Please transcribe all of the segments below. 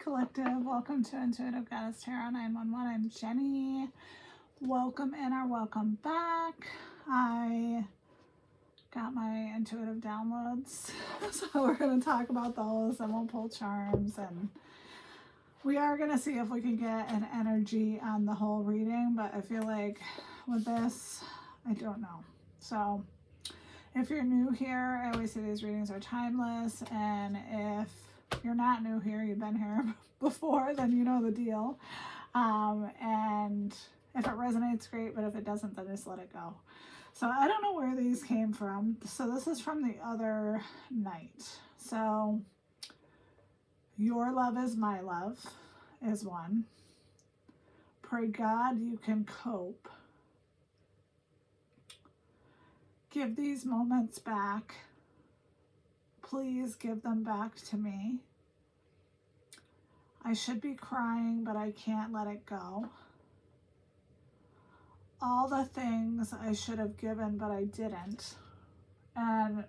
Collective. Welcome to Intuitive Goddess Tarot 911. I'm Jenny. Welcome in or welcome back. I got my intuitive downloads, so we're going to talk about those and we'll pull charms, and we are going to see if we can get an energy on the whole reading, but I feel like with this, I don't know. So if you're new here, I always say these readings are timeless, and if you're not new here, you've been here before, then you know the deal. And if it resonates, great, but if it doesn't, then just let it go. So I don't know where these came from. So this is from the other night. So your love is my love is one. Pray God you can cope. Give these moments back. Please give them back to me. I should be crying, but I can't let it go. All the things I should have given, but I didn't. And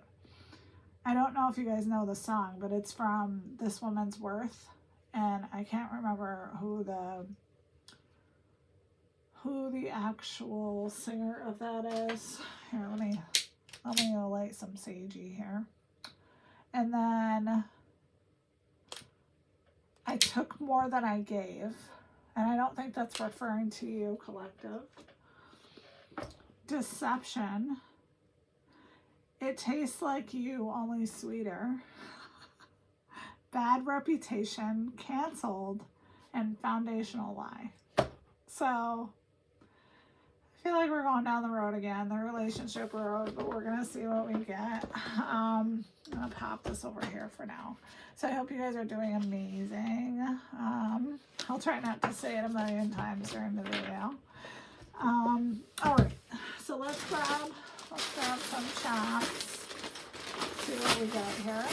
I don't know if you guys know the song, but it's from This Woman's Worth. And I can't remember who the actual singer of that is. Here, let me light some sagey here. And then I took more than I gave. And I don't think that's referring to you, collective. Deception. It tastes like you, only sweeter. Bad reputation, canceled, and foundational lie. So I feel like we're going down the road again, the relationship road, but we're going to see what we get. I'm going to pop this over here for now. So I hope you guys are doing amazing. I'll try not to say it a million times during the video. All right, so let's grab some shots, see what we got here.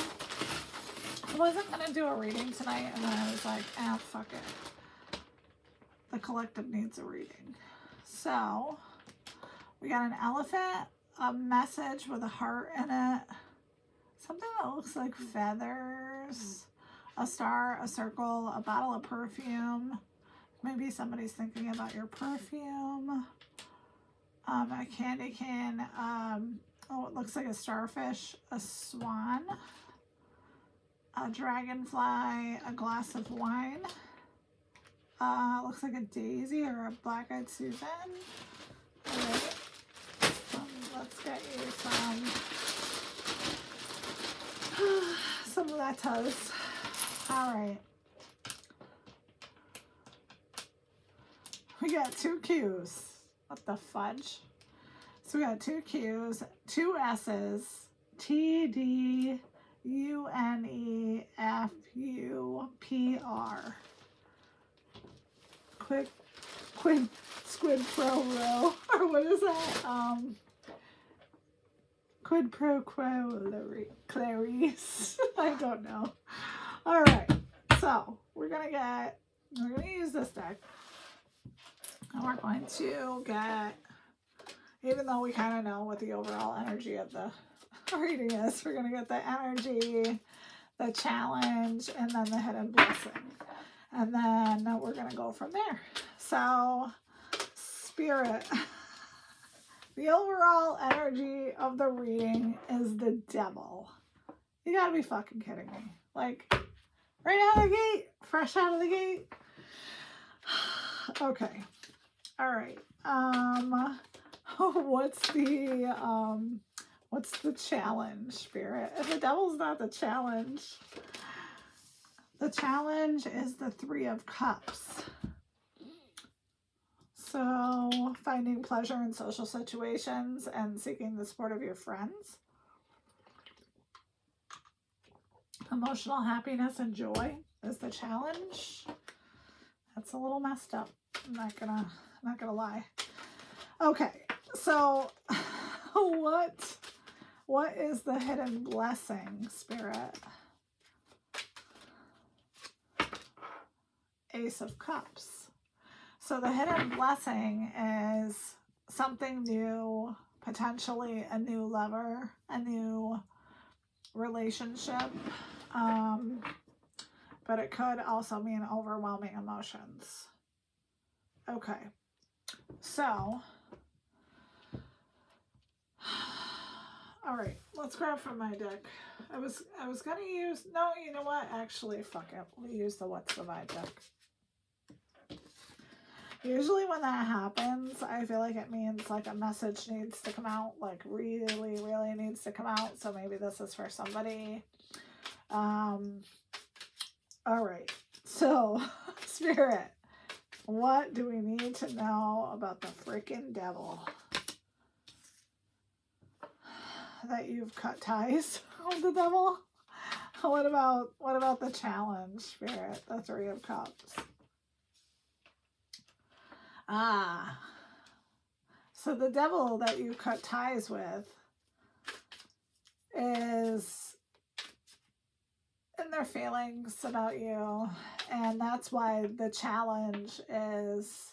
I wasn't going to do a reading tonight, and then I was like, fuck it. The collective needs a reading. So, we got an elephant, a message with a heart in it, something that looks like feathers, a star, a circle, a bottle of perfume. Maybe somebody's thinking about your perfume. A candy cane, it looks like a starfish, a swan, a dragonfly, a glass of wine. Looks like a daisy or a black-eyed Susan. All right. Let's get you some letters. All right. We got two Q's. What the fudge? So we got two Q's, two S's, TDUNEFUPR. Squid pro row, or what is that? Quid pro quo Clarice. I don't know. All right, so we're gonna use this deck, and we're going to get, even though we kind of know what the overall energy of the reading is, we're gonna get the energy, the challenge, and then the hidden blessing. And then we're going to go from there. So, Spirit, the overall energy of the reading is the Devil. You gotta be fucking kidding me. Like, right out of the gate, fresh out of the gate. Okay. All right. What's the challenge, Spirit? If the Devil's not the challenge is the Three of Cups. So, finding pleasure in social situations and seeking the support of your friends. Emotional happiness and joy is the challenge. That's a little messed up. I'm not gonna lie. Okay, so what is the hidden blessing, Spirit? Ace of Cups. So the hidden blessing is something new, potentially a new lover, a new relationship, but it could also mean overwhelming emotions. Okay, so, all right, let's grab from my deck. I was gonna use, no, you know what? Actually, fuck it. We'll use the What's the Vibe deck. Usually when that happens, I feel like it means like a message needs to come out, like really, really needs to come out. So maybe this is for somebody. All right. So, Spirit, what do we need to know about the freaking devil? That you've cut ties with the devil? What about the challenge, Spirit? The Three of Cups. Ah. So the devil that you cut ties with is in their feelings about you, and that's why the challenge is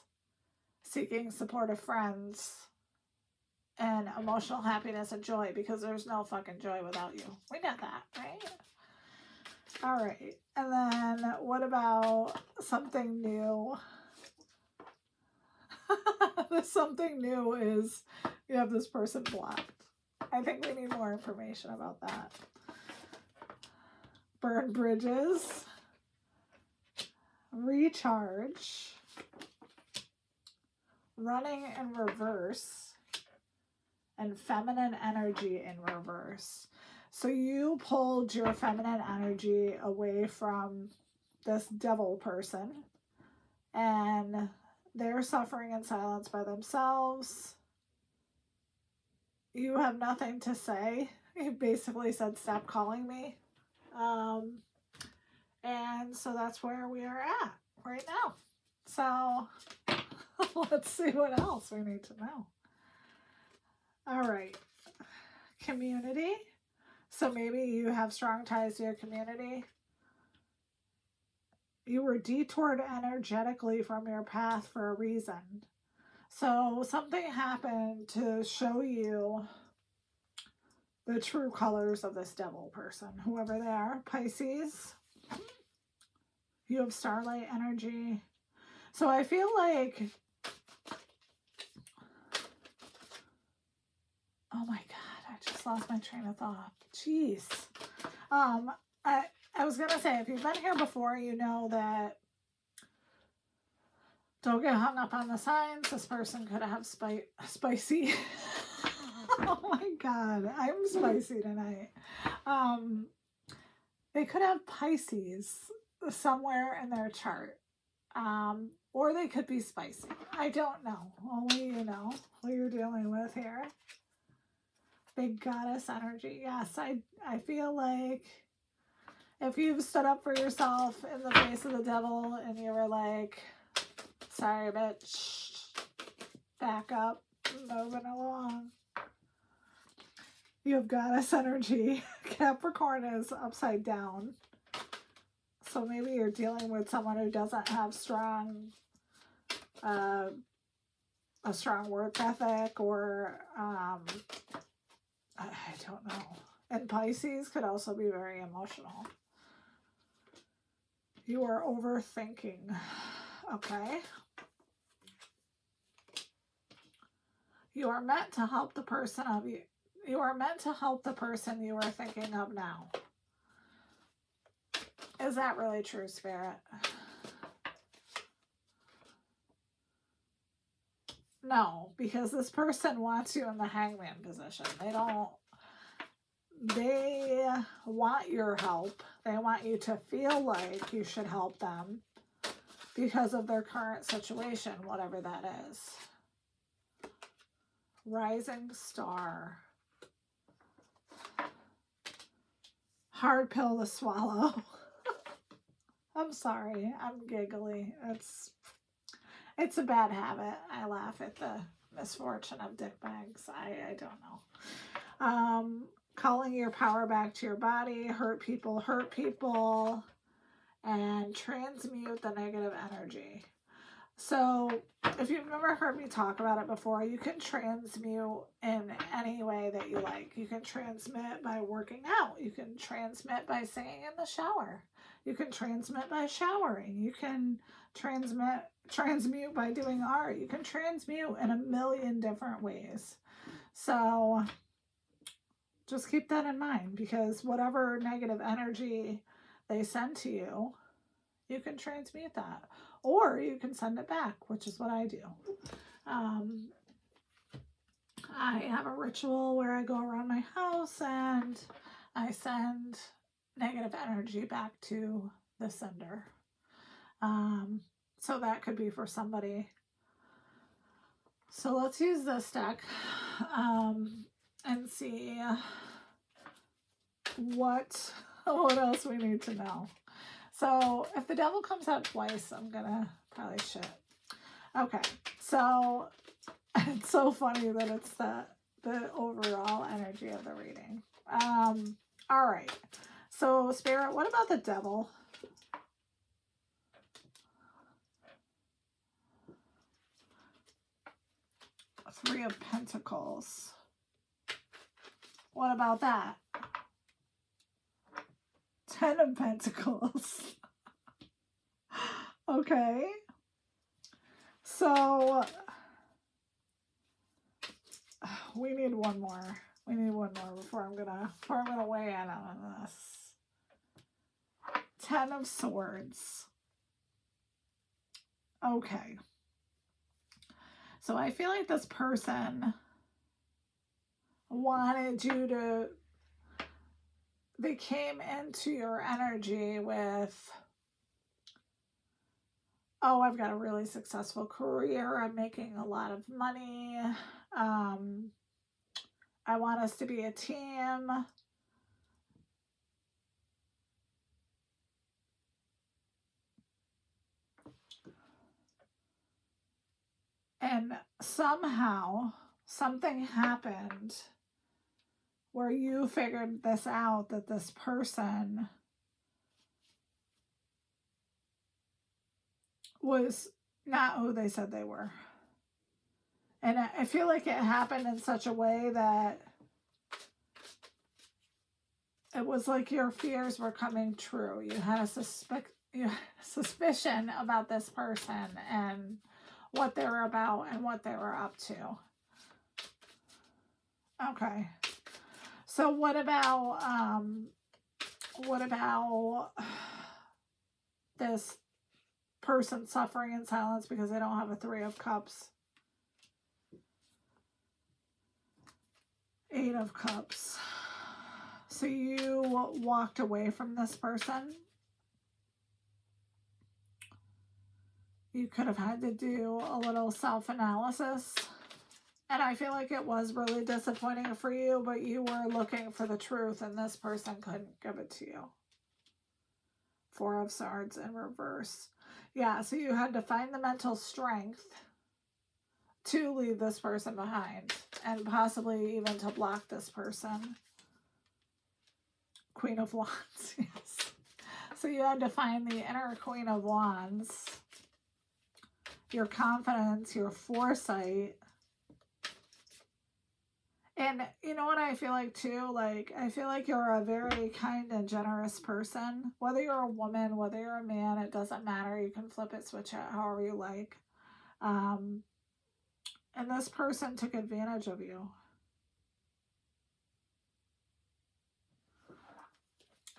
seeking supportive friends and emotional happiness and joy, because there's no fucking joy without you. We know that, right? All right. And then what about something new? The something new is you have this person blocked. I think we need more information about that. Burn bridges. Recharge. Running in reverse. And feminine energy in reverse. So you pulled your feminine energy away from this devil person, and they're suffering in silence by themselves. You have nothing to say. You basically said, stop calling me. And so that's where we are at right now. So let's see what else we need to know. All right. Community. So maybe you have strong ties to your community. You were detoured energetically from your path for a reason. So something happened to show you the true colors of this devil person, whoever they are. Pisces. You have starlight energy. So I feel like, oh my God, I just lost my train of thought. Jeez. I was going to say, if you've been here before, you know that don't get hung up on the signs. This person could have spicy. Oh my God, I'm spicy tonight. They could have Pisces somewhere in their chart. Or they could be spicy. I don't know. Only you know what you're dealing with here. Big goddess energy. Yes, I feel like if you've stood up for yourself in the face of the devil and you were like, sorry, bitch, back up, moving along. You have goddess energy. Capricorn is upside down. So maybe you're dealing with someone who doesn't have a strong work ethic, or I don't know. And Pisces could also be very emotional. You are overthinking. Okay. You are meant to help the person of you. You are meant to help the person you are thinking of now. Is that really true, Spirit? No, because this person wants you in the hangman position. They want your help. They want you to feel like you should help them because of their current situation, whatever that is. Rising star. Hard pill to swallow. I'm sorry. I'm giggly. It's a bad habit. I laugh at the misfortune of dick bags. I don't know. Calling your power back to your body. Hurt people. And transmute the negative energy. So if you've never heard me talk about it before, you can transmute in any way that you like. You can transmit by working out. You can transmit by singing in the shower. You can transmit by showering. You can transmute by doing art. You can transmute in a million different ways. So just keep that in mind, because whatever negative energy they send to you, you can transmute that. Or you can send it back, which is what I do. I have a ritual where I go around my house and I send negative energy back to the sender. So that could be for somebody. So let's use this deck and see what else we need to know. So if the devil comes out twice, I'm gonna probably shit. Okay, so it's so funny that it's the overall energy of the reading. All right. So Spirit, what about the devil? Three of Pentacles. What about that? 10 of Pentacles. Okay. So we need one more. We need one more before I'm gonna weigh in on this. 10 of Swords. Okay. So I feel like this person wanted you to, they came into your energy with, oh, I've got a really successful career. I'm making a lot of money. I want us to be a team. And somehow something happened where you figured this out, that this person was not who they said they were. And I feel like it happened in such a way that it was like your fears were coming true. You had a suspicion about this person and what they were about and what they were up to. Okay. So what about this person suffering in silence because they don't have a 3 of Cups? 8 of Cups. So you walked away from this person. You could have had to do a little self-analysis. And I feel like it was really disappointing for you, but you were looking for the truth and this person couldn't give it to you. 4 of Swords in reverse. Yeah, so you had to find the mental strength to leave this person behind and possibly even to block this person. Queen of Wands, yes. So you had to find the inner Queen of Wands, your confidence, your foresight. And you know what I feel like too? Like, I feel like you're a very kind and generous person. Whether you're a woman, whether you're a man, it doesn't matter. You can flip it, switch it, however you like. And this person took advantage of you.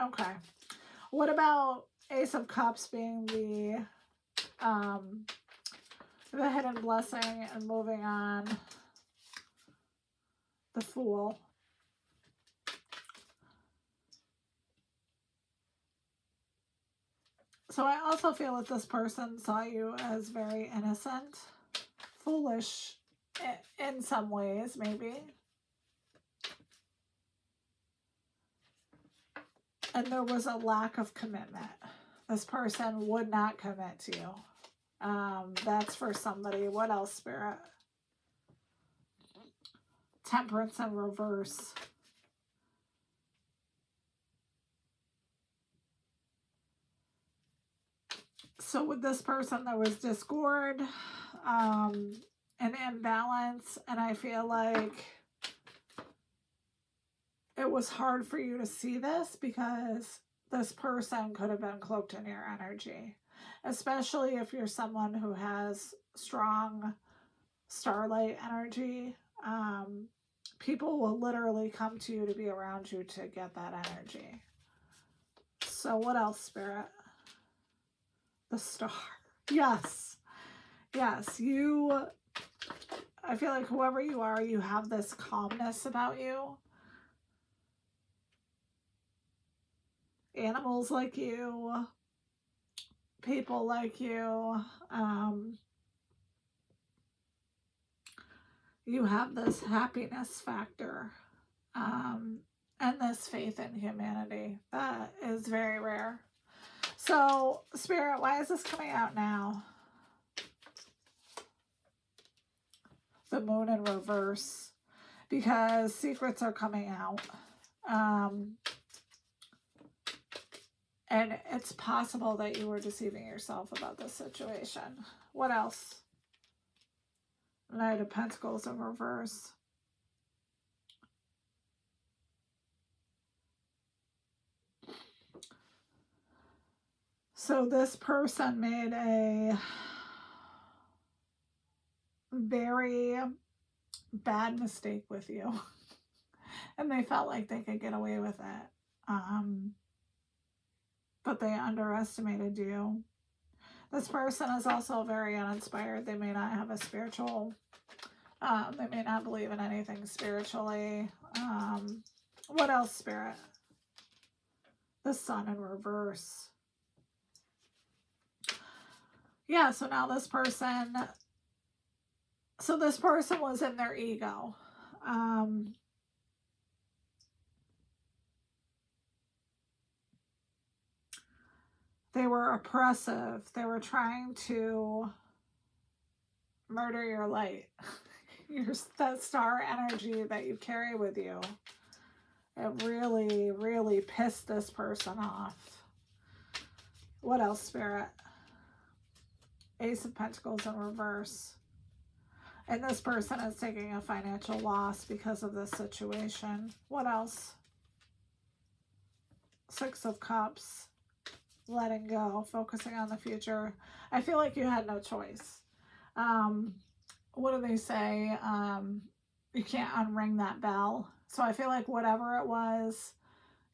Okay. What about Ace of Cups being the hidden blessing and moving on? The Fool. So I also feel that this person saw you as very innocent, foolish in some ways, maybe. And there was a lack of commitment. This person would not commit to you. That's for somebody. What else, Spirit? Temperance in reverse. So with this person, there was discord, an imbalance, and I feel like it was hard for you to see this because this person could have been cloaked in your energy, especially if you're someone who has strong starlight energy. People will literally come to you to be around you to get that energy. So what else, Spirit? The Star. Yes. Yes, I feel like whoever you are, you have this calmness about you. Animals like you, people like you, you have this happiness factor, and this faith in humanity that is very rare. So, Spirit, why is this coming out now? The Moon in reverse, because secrets are coming out. And it's possible that you were deceiving yourself about this situation. What else? Knight of Pentacles in reverse. So this person made a very bad mistake with you. And they felt like they could get away with it. But they underestimated you. This person is also very uninspired. They may not have a spiritual, they may not believe in anything spiritually. What else, Spirit? The Sun in reverse. Yeah, so now this person was in their ego. They were oppressive. They were trying to murder your light. That star energy that you carry with you. It really, really pissed this person off. What else, Spirit? Ace of Pentacles in reverse. And this person is taking a financial loss because of this situation. What else? Six of Cups. Letting go, focusing on the future. I feel like you had no choice. What do they say? You can't unring that bell. So I feel like whatever it was,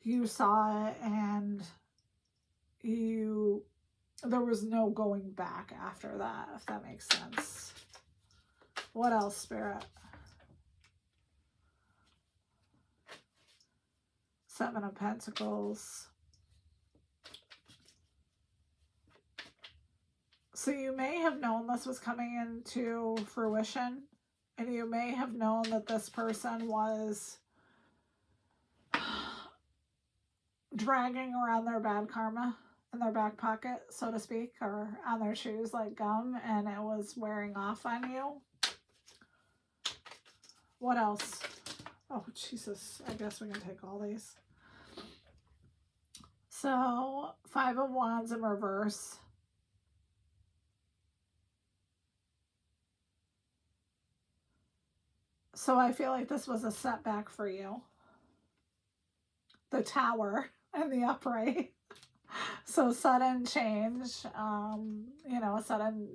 you saw it and there was no going back after that, if that makes sense. What else, Spirit? Seven of Pentacles. So you may have known this was coming into fruition, and you may have known that this person was dragging around their bad karma in their back pocket, so to speak, or on their shoes like gum, and it was wearing off on you. What else? Oh, Jesus. I guess we can take all these. So, Five of Wands in reverse. So I feel like this was a setback for you. The Tower and the Upright. So sudden change, a sudden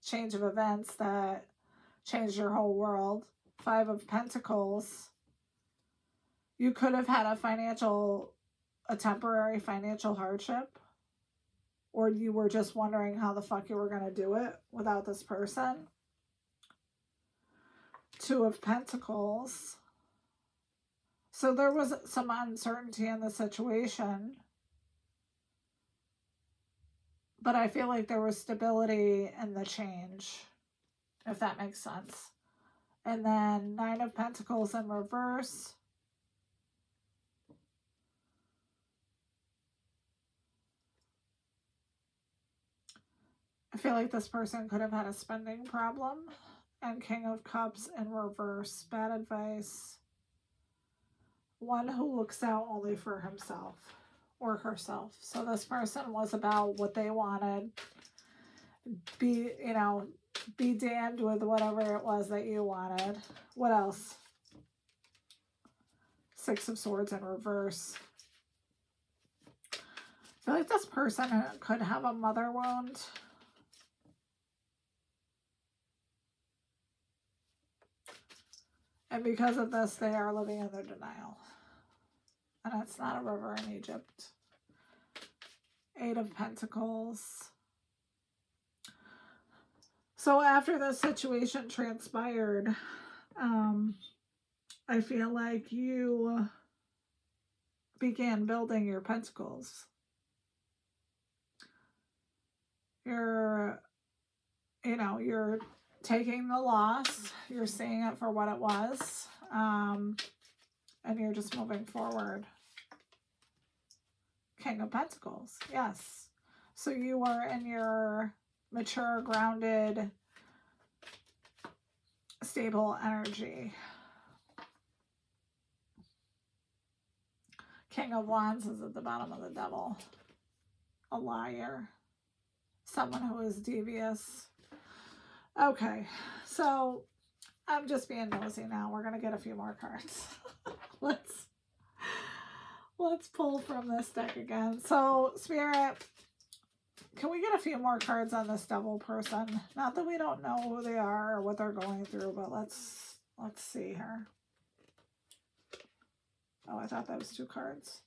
change of events that changed your whole world. Five of Pentacles. You could have had a temporary financial hardship. Or you were just wondering how the fuck you were going to do it without this person. Two of Pentacles. So there was some uncertainty in the situation. But I feel like there was stability in the change, if that makes sense. And then Nine of Pentacles in reverse. I feel like this person could have had a spending problem. And King of Cups in reverse. Bad advice. One who looks out only for himself or herself. So this person was about what they wanted. Be damned with whatever it was that you wanted. What else? Six of Swords in reverse. I feel like this person could have a mother wound. And because of this, they are living in their denial. And it's not a river in Egypt. 8 of Pentacles. So after this situation transpired, I feel like you began building your pentacles. You're taking the loss, you're seeing it for what it was, and you're just moving forward. King of Pentacles, yes. So you are in your mature, grounded, stable energy. King of Wands is at the bottom of the Devil. A liar. Someone who is devious. Okay, so I'm just being nosy now. We're going to get a few more cards. Let's pull from this deck again. So, Spirit, can we get a few more cards on this Devil person? Not that we don't know who they are or what they're going through, but let's see here. Oh, I thought that was 2 cards.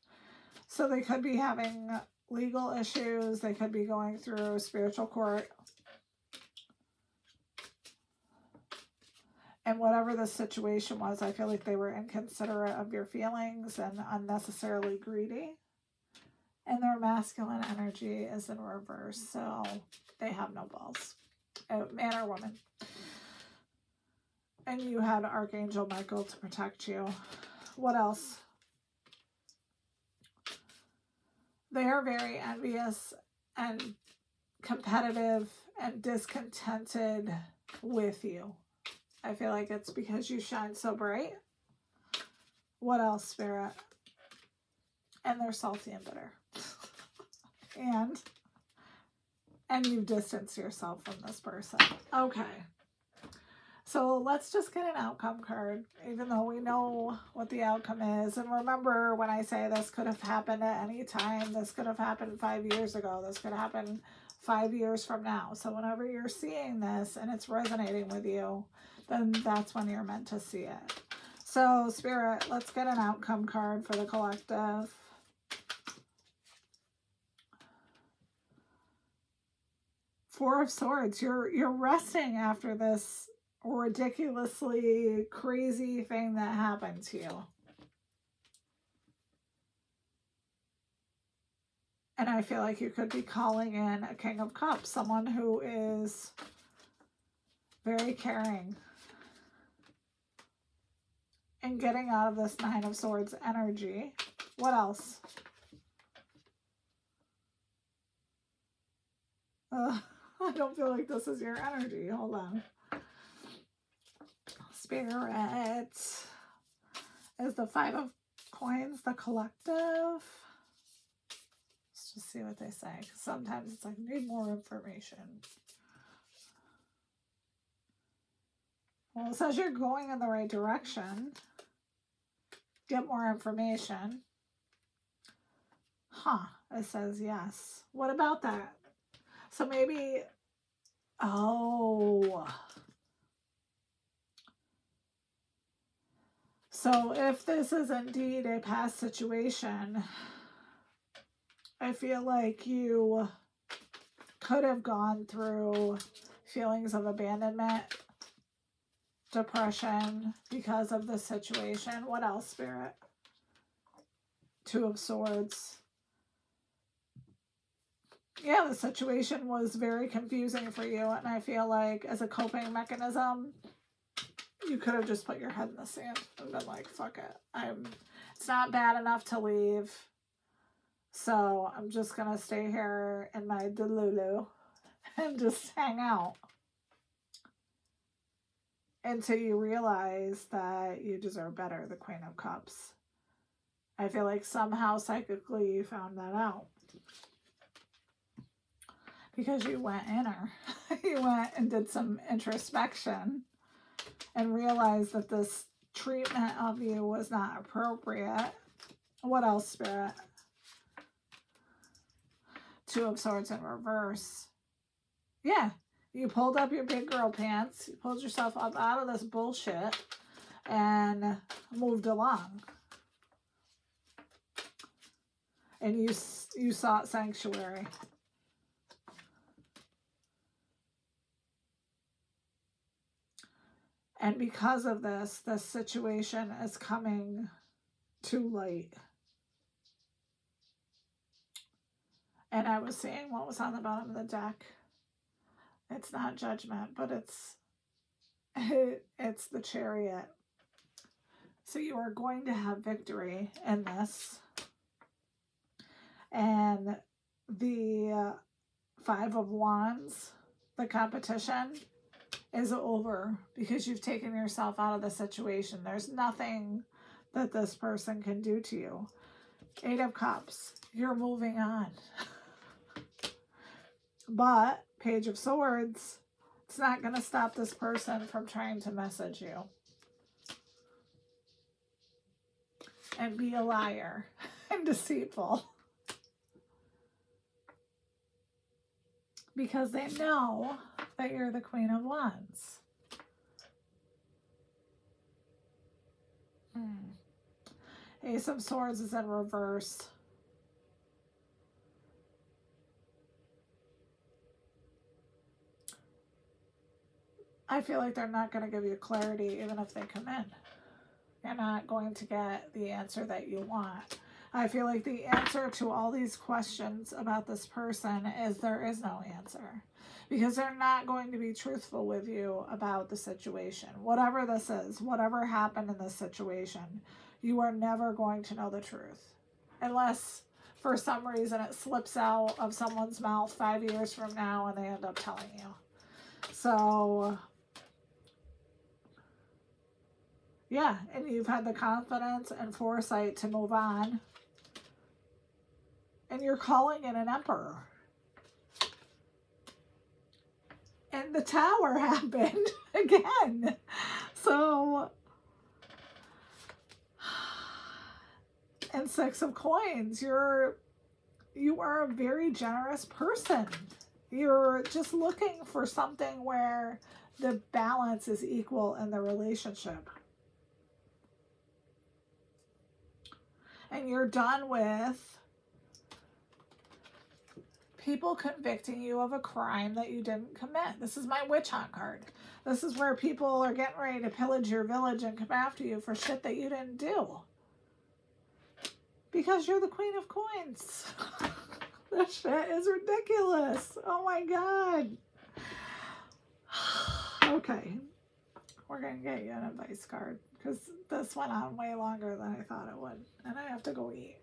So they could be having legal issues. They could be going through spiritual court. And whatever the situation was, I feel like they were inconsiderate of your feelings and unnecessarily greedy. And their masculine energy is in reverse, so they have no balls. Man or woman. And you had Archangel Michael to protect you. What else? They are very envious and competitive and discontented with you. I feel like it's because you shine so bright. What else, Spirit? And they're salty and bitter. and you've distanced yourself from this person. Okay. So let's just get an outcome card, even though we know what the outcome is. And remember, when I say this could have happened at any time, this could have happened 5 years ago. This could happen 5 years from now. So whenever you're seeing this and it's resonating with you, then that's when you're meant to see it. So, Spirit, let's get an outcome card for the collective. Four of Swords. You're resting after this ridiculously crazy thing that happened to you. And I feel like you could be calling in a King of Cups, someone who is very caring. And getting out of this Nine of Swords energy. What else? I don't feel like this is your energy. Hold on. Spirit. Is the Five of Coins the collective? Let's just see what they say. Because sometimes it's like, need more information. Well, it says you're going in the right direction. Get more information. Huh. It says yes. What about that? So maybe... Oh... So if this is indeed a past situation, I feel like you could have gone through feelings of abandonment, depression because of the situation. What else, Spirit? Two of Swords. Yeah, the situation was very confusing for you, and I feel like as a coping mechanism, you could have just put your head in the sand and been like, fuck it. It's not bad enough to leave. So I'm just going to stay here in my delulu and just hang out until you realize that you deserve better, the Queen of Cups. I feel like somehow psychically you found that out. Because you went inner. You went and did some introspection and realized that this treatment of you was not appropriate. What else, Spirit? Two of Swords in reverse. Yeah, you pulled up your big girl pants. You pulled yourself up out of this bullshit and moved along. And you sought sanctuary. And because of this situation is coming to light. And I was seeing what was on the bottom of the deck. It's not Judgment, but it's the Chariot. So you are going to have victory in this. And the Five of Wands, the competition, is over because you've taken yourself out of the situation. There's nothing that this person can do to you. Eight of Cups, you're moving on. But Page of Swords, it's not going to stop this person from trying to message you and be a liar and deceitful. Because they know that you're the Queen of Wands. Ace of Swords is in reverse. I feel like they're not going to give you clarity even if they come in. You're not going to get the answer that you want. I feel like the answer to all these questions about this person is there is no answer. Because they're not going to be truthful with you about the situation. Whatever this is, whatever happened in this situation, you are never going to know the truth. Unless, for some reason, it slips out of someone's mouth 5 years from now and they end up telling you. So, yeah, and you've had the confidence and foresight to move on. And you're calling in an Emperor. And the Tower happened again. So, and Six of Coins, you are a very generous person. You're just looking for something where the balance is equal in the relationship. And you're done with people convicting you of a crime that you didn't commit. This is my Witch Hunt card. This is where people are getting ready to pillage your village and come after you for shit that you didn't do. Because you're the Queen of Coins. This shit is ridiculous. Oh my God. Okay. We're going to get you an advice card. Because this went on way longer than I thought it would. And I have to go eat.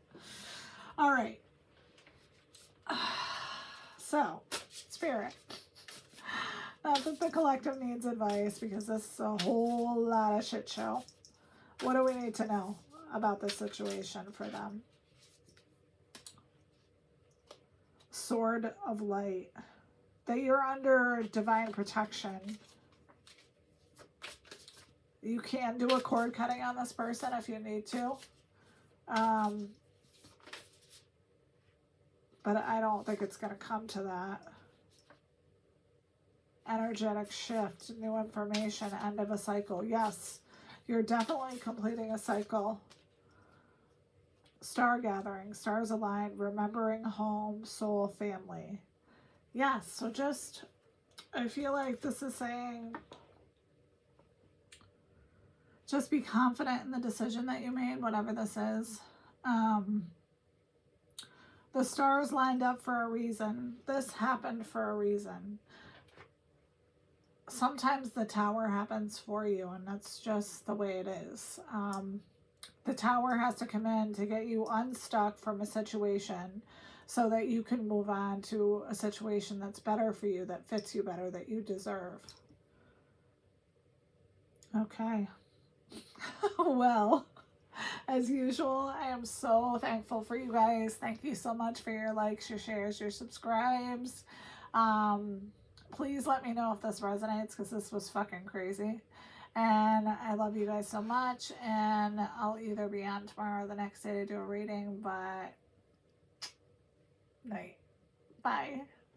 All right. So, Spirit. Not that the collective needs advice because this is a whole lot of shit show. What do we need to know about this situation for them? Sword of Light. That you're under divine protection. You can do a cord cutting on this person if you need to. But I don't think it's going to come to that. Energetic shift, new information, end of a cycle. Yes, you're definitely completing a cycle. Star gathering, stars aligned, remembering home, soul, family. Yes, so just, I feel like this is saying, just be confident in the decision that you made, whatever this is. The stars lined up for a reason. This happened for a reason. Sometimes the Tower happens for you, and that's just the way it is. The Tower has to come in to get you unstuck from a situation so that you can move on to a situation that's better for you, that fits you better, that you deserve. Okay. Well, as usual, I am so thankful for you guys. Thank you so much for your likes, your shares, your subscribes. Please let me know if this resonates because this was fucking crazy. And I love you guys so much. And I'll either be on tomorrow or the next day to do a reading, but night. Bye.